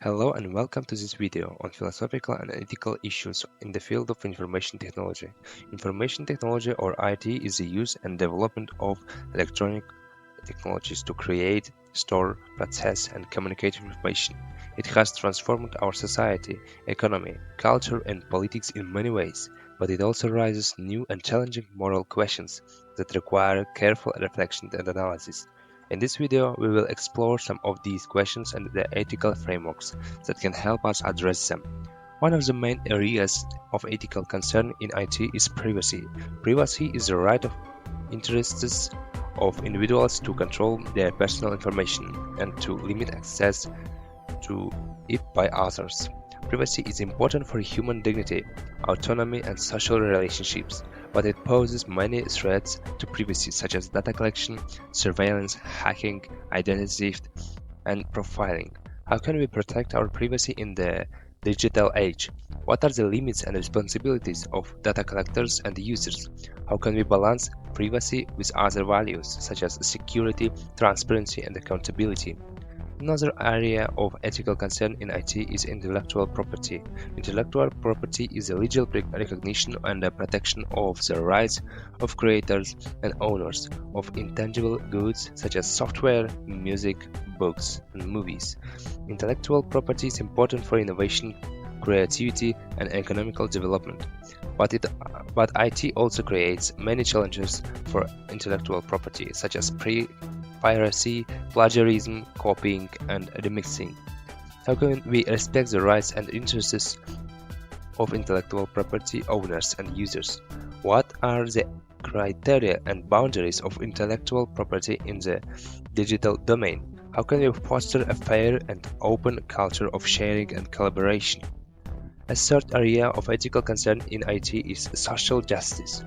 Hello and welcome to this video on philosophical and ethical issues in the field of information technology. Information technology or IT is the use and development of electronic technologies to create, store, process and communicate information. It has transformed our society, economy, culture and politics in many ways, but it also raises new and challenging moral questions that require careful reflection and analysis. In this video, we will explore some of these questions and the ethical frameworks that can help us address them. One of the main areas of ethical concern in IT is privacy. Privacy is the right of interests of individuals to control their personal information and to limit access to it by others. Privacy is important for human dignity, autonomy and social relationships, but it poses many threats to privacy such as data collection, surveillance, hacking, identity theft, and profiling. How can we protect our privacy in the digital age? What are the limits and responsibilities of data collectors and users? How can we balance privacy with other values such as security, transparency, and accountability? Another area of ethical concern in IT is intellectual property. Intellectual property is the legal recognition and the protection of the rights of creators and owners of intangible goods such as software, music, books, and movies. Intellectual property is important for innovation, creativity, and economical development. But IT also creates many challenges for intellectual property, such as piracy, plagiarism, copying, and remixing. How can we respect the rights and interests of intellectual property owners and users? What are the criteria and boundaries of intellectual property in the digital domain? How can we foster a fair and open culture of sharing and collaboration? A third area of ethical concern in IT is social justice.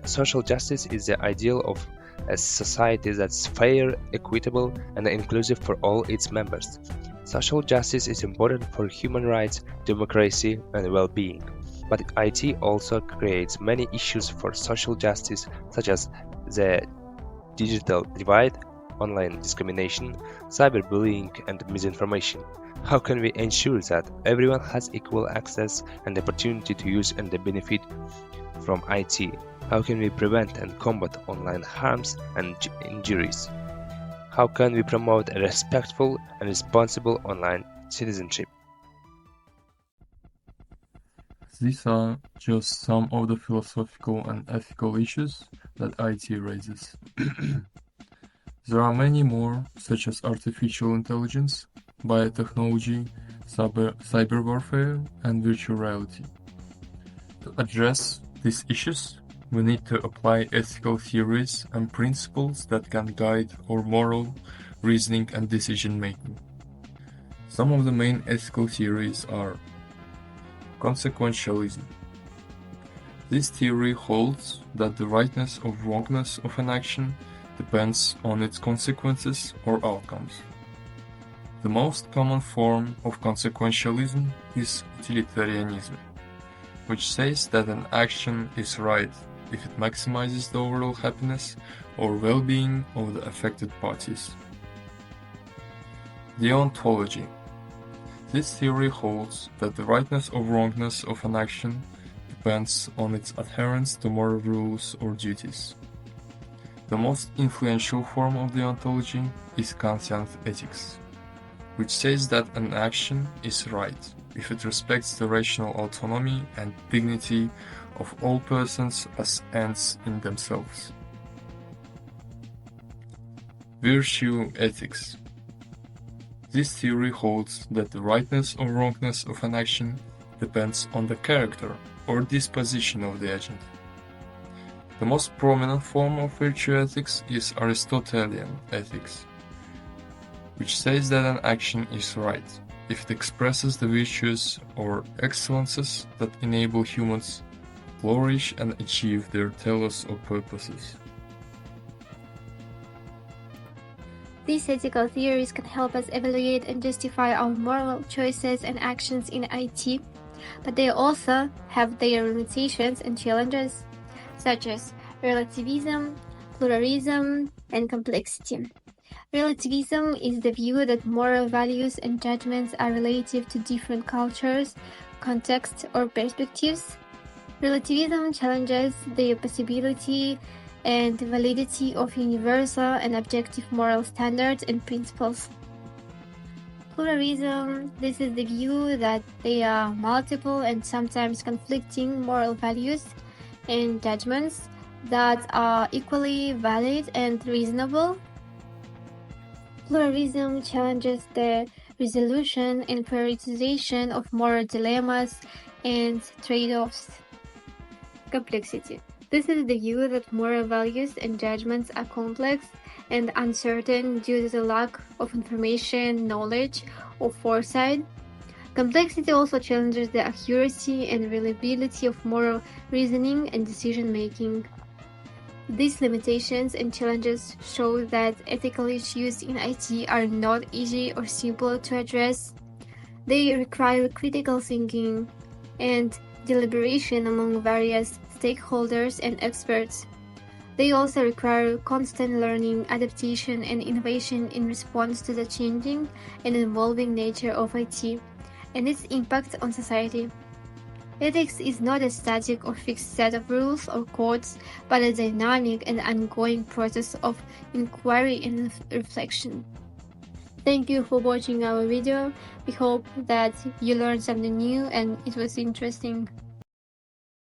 Social justice is the ideal of a society that's fair, equitable, and inclusive for all its members. Social justice is important for human rights, democracy, and well-being. But IT also creates many issues for social justice, such as the digital divide, online discrimination, cyberbullying, and misinformation. How can we ensure that everyone has equal access and opportunity to use and benefit from IT? How can we prevent and combat online harms and injuries? How can we promote a respectful and responsible online citizenship? These are just some of the philosophical and ethical issues that IT raises. There are many more, such as artificial intelligence, biotechnology, cyber warfare, and virtual reality. To address these issues, we need to apply ethical theories and principles that can guide our moral reasoning and decision making. Some of the main ethical theories are consequentialism. This theory holds that the rightness or wrongness of an action depends on its consequences or outcomes. The most common form of consequentialism is utilitarianism, which says that an action is right if it maximizes the overall happiness or well-being of the affected parties. Deontology. This theory holds that the rightness or wrongness of an action depends on its adherence to moral rules or duties. The most influential form of deontology is Kantian ethics, which says that an action is right if it respects the rational autonomy and dignity of all persons as ends in themselves. Virtue ethics. This theory holds that the rightness or wrongness of an action depends on the character or disposition of the agent. The most prominent form of virtue ethics is Aristotelian ethics, which says that an action is right if it expresses the virtues or excellences that enable humans to flourish and achieve their telos or purposes. These ethical theories can help us evaluate and justify our moral choices and actions in IT, but they also have their limitations and challenges, such as relativism, pluralism, and complexity. Relativism is the view that moral values and judgments are relative to different cultures, contexts, or perspectives. Relativism challenges the possibility and validity of universal and objective moral standards and principles. Pluralism, this is the view that there are multiple and sometimes conflicting moral values and judgments that are equally valid and reasonable. Pluralism challenges the resolution and prioritization of moral dilemmas and trade-offs. Complexity. This is the view that moral values and judgments are complex and uncertain due to the lack of information, knowledge, or foresight. Complexity also challenges the accuracy and reliability of moral reasoning and decision-making. These limitations and challenges show that ethical issues in IT are not easy or simple to address. They require critical thinking and deliberation among various stakeholders and experts. They also require constant learning, adaptation, and innovation in response to the changing and evolving nature of IT and its impact on society. Ethics is not a static or fixed set of rules or codes, but a dynamic and ongoing process of inquiry and reflection. Thank you for watching our video. We hope that you learned something new and it was interesting.